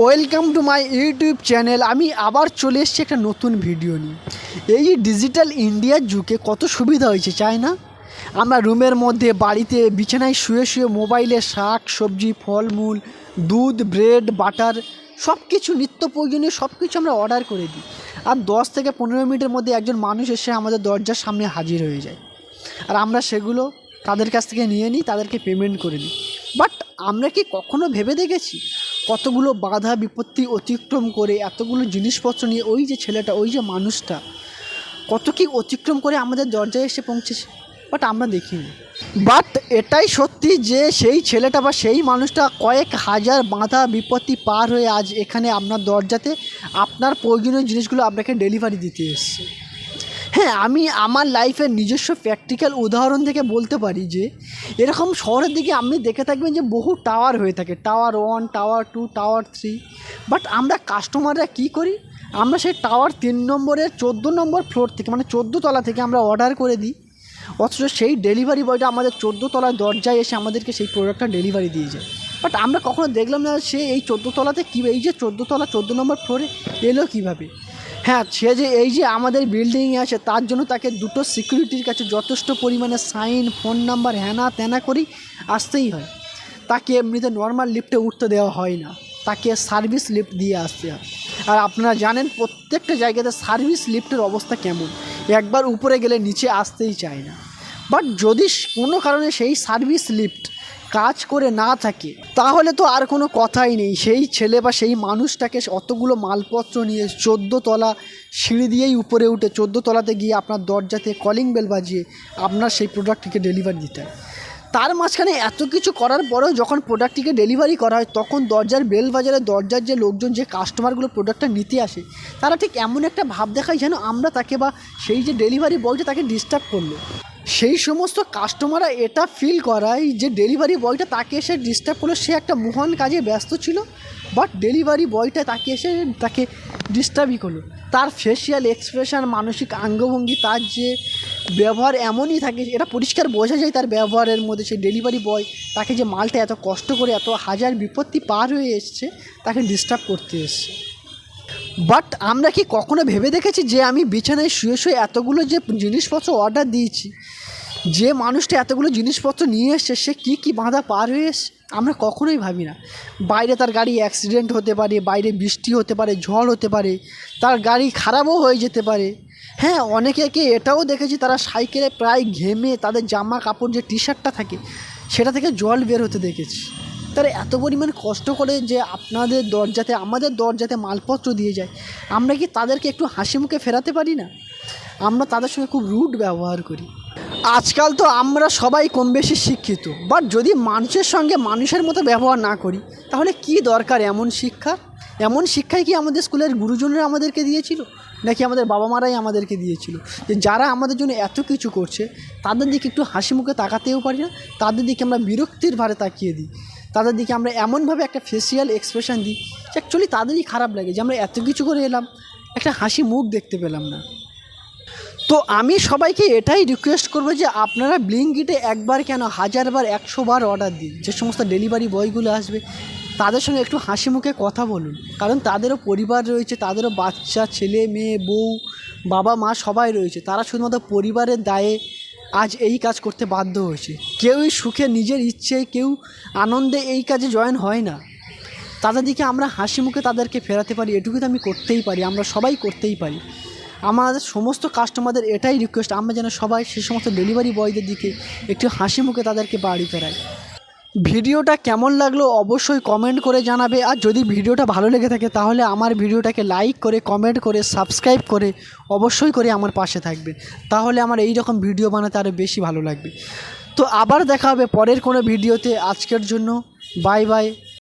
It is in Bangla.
Welcome to my YouTube channel. আমি আবার চলে এসেছি একটা নতুন ভিডিও নিয়ে। এই ডিজিটাল ইন্ডিয়ার যুগে কত সুবিধা হয়েছে চাই না? আমরা রুমের মধ্যে বাড়িতে বিছানায় শুয়ে শুয়ে মোবাইলে শাক সবজি ফলমূল দুধ ব্রেড বাটার সব কিছু নিত্য প্রয়োজনীয় সব কিছু আমরা অর্ডার করে দিই, আর 10 থেকে 15 মিনিটের মধ্যে একজন মানুষ এসে আমাদের দরজার সামনে হাজির হয়ে যায়, আর আমরা সেগুলো তাদের কাছ থেকে নিয়ে নিই, তাদেরকে পেমেন্ট করে নিই। বাট আমরা কি কখনো ভেবে দেখেছি কতগুলো বাধা বিপত্তি অতিক্রম করে এতগুলো জিনিসপত্র নিয়ে ওই যে ছেলেটা ওই যে মানুষটা কত কি অতিক্রম করে আমাদের দরজায় এসে পৌঁছেছে? বাট আমরা দেখিনি। বাট এটাই সত্যি যে সেই ছেলেটা বা সেই মানুষটা কয়েক হাজার বাধা বিপত্তি পার হয়ে আজ এখানে আপনার দরজাতে আপনার প্রয়োজনীয় জিনিসগুলো আপনাকে ডেলিভারি দিতে এসছে। হ্যাঁ, আমি আমার লাইফের নিজস্ব প্র্যাকটিক্যাল উদাহরণ থেকে বলতে পারি যে এরকম শহরের দিকে আপনি দেখে থাকবেন যে বহু টাওয়ার হয়ে থাকে, টাওয়ার 1, টাওয়ার 2, টাওয়ার 3। বাট আমরা কাস্টমাররা কী করি, আমরা সেই টাওয়ার 3 নম্বরের 14 নম্বর ফ্লোর থেকে মানে 14 তলা থেকে আমরা অর্ডার করে দিই, অথচ সেই ডেলিভারি বয়টা আমাদের 14 তলার দরজায় এসে আমাদেরকে সেই প্রোডাক্টটা ডেলিভারি দিয়ে যায়। বাট আমরা কখনো দেখলাম না সে এই 14 তলাতে কী, এই যে 14 তলা 14 নম্বর ফ্লোরে এলো কীভাবে। হ্যাঁ, সে যে এই যে আমাদের বিল্ডিংয়ে আছে তার জন্য তাকে দুটো সিকিউরিটির কাছে যথেষ্ট পরিমাণে সাইন ফোন নাম্বার হ্যানা ত্যানা করেই আসতেই হয়। তাকে এমনিতে নর্মাল লিফটে উঠতে দেওয়া হয় না, তাকে সার্ভিস লিফট দিয়ে আসতে হয়। আর আপনারা জানেন প্রত্যেকটা জায়গাতে সার্ভিস লিফটের অবস্থা কেমন, একবার উপরে গেলে নিচে আসতেই চায় না। বাট যদি কোনো কারণে সেই সার্ভিস লিফট কাজ করে না থাকে তাহলে তো আর কোনো কথাই নেই, সেই ছেলে বা সেই মানুষটাকে অতগুলো মালপত্র নিয়ে 14 তলা সিঁড়ি দিয়েই উপরে উঠে 14 তলাতে গিয়ে আপনার দরজাতে কলিং বেল বাজিয়ে আপনার সেই প্রোডাক্টটিকে ডেলিভারি দিতে হয়। তার মাঝখানে এত কিছু করার পরেও যখন প্রোডাক্টটিকে ডেলিভারি করা হয় তখন দরজার বেল বাজারে দরজার যে লোকজন যে কাস্টমারগুলো প্রোডাক্টটা নিতে আসে তারা ঠিক এমন একটা ভাব দেখায় যেন আমরা তাকে বা সেই যে ডেলিভারি বয়টা তাকে ডিস্টার্ব করলো। সেই সমস্ত কাস্টমাররা এটা ফিল করায় যে ডেলিভারি বয়টা তাকে এসে ডিস্টার্ব করলো, সে একটা মহান কাজে ব্যস্ত ছিল, বাট ডেলিভারি বয়টা তাকে এসে তাকে ডিস্টার্বই করলো। তার ফেসিয়াল এক্সপ্রেশন মানসিক অঙ্গভঙ্গি তার যে ব্যবহার এমনই থাকে, এটা পরিষ্কার বোঝা যায় তার ব্যবহারের মধ্যে। সেই ডেলিভারি বয় তাকে যে মালটা এত কষ্ট করে এত হাজার বিপত্তি পার হয়ে এসছে তাকে ডিস্টার্ব করতে এসছে। বাট আমরা কি কখনো ভেবে দেখেছি যে আমি বিছানায় শুয়ে শুয়ে এতগুলো যে জিনিসপত্র অর্ডার দিয়েছি, যে মানুষটা এতগুলো জিনিসপত্র নিয়ে এসছে সে কী কী বাধা পার হয়ে এসছে আমরা কখনোই ভাবি না। বাইরে তার গাড়ি অ্যাক্সিডেন্ট হতে পারে, বাইরে বৃষ্টি হতে পারে, ঝড় হতে পারে, তার গাড়ি খারাপও হয়ে যেতে পারে। হ্যাঁ, অনেকে এটাও দেখেছি তারা সাইকেলে প্রায় ঘেমে তাদের জামা কাপড় যে টি শার্টটা থাকে সেটা থেকে জল বের হতে দেখেছি। তারা এত পরিমাণ কষ্ট করে যে আপনাদের দরজাতে আমাদের দরজাতে মালপত্র দিয়ে যায়, আমরা কি তাদেরকে একটু হাসি মুখে ফেরাতে পারি না? আমরা তাদের সঙ্গে খুব রুড ব্যবহার করি। আজকাল তো আমরা সবাই কম বেশি শিক্ষিত, বাট যদি মানুষের সঙ্গে মানুষের মতো ব্যবহার না করি তাহলে কি দরকার এমন শিক্ষা? এমন শিক্ষাই কি আমাদের স্কুলের গুরুজনরা আমাদেরকে দিয়েছিল, নাকি আমাদের বাবা মারাই আমাদেরকে দিয়েছিল? যে যারা আমাদের জন্য এত কিছু করছে তাদের দিকে একটু হাসি মুখে তাকাতেও পারি না, তাদের দিকে আমরা বিরক্তির ভারে তাকিয়ে দিই, তাদের দিকে আমরা এমনভাবে একটা ফেসিয়াল এক্সপ্রেশন দিই যে অ্যাকচুয়ালি তাদেরই খারাপ লাগে যে আমরা এত কিছু করে এলাম, একটা হাসি মুখ দেখতে পেলাম না। তো আমি সবাইকে এটাই রিকোয়েস্ট করবো যে আপনারা ব্লিঙ্কিটে একবার কেন 1000 বার 100 বার অর্ডার দিন। যে সমস্ত ডেলিভারি বয়গুলো আসবে তাদের সঙ্গে একটু হাসি মুখে কথা বলুন, কারণ তাদেরও পরিবার রয়েছে, তাদেরও বাচ্চা ছেলে মেয়ে বউ বাবা মা সবাই রয়েছে। তারা শুধুমাত্র পরিবারের দায়ে আজ এই কাজ করতে বাধ্য হয়েছে। কেউই সুখে নিজের ইচ্ছে কেউ আনন্দে এই কাজে জয়েন হয় না। তাদের দিকে আমরা হাসি মুখে তাদেরকে ফেরাতে পারি, এটুকু তো আমি করতেই পারি, আমরা সবাই করতেই পারি। আমাদের সমস্ত কাস্টমারদের এটাই রিকোয়েস্ট, আমরা যেন সবাই সে সমস্ত ডেলিভারি বয়দের দিকে একটু হাসি মুখে তাদেরকে বাড়ি ফেরাই। ভিডিওটা কেমন লাগলো অবশ্যই কমেন্ট করে জানাবে, আর যদি ভিডিওটা ভালো লেগে থাকে তাহলে আমার ভিডিওটাকে লাইক করে কমেন্ট করে সাবস্ক্রাইব করে অবশ্যই করে আমার পাশে থাকবে, তাহলে আমার এই রকম ভিডিও বানাতে আরও বেশি ভালো লাগবে। তো আবার দেখা হবে পরের কোনো ভিডিওতে। আজকের জন্য বাই বাই।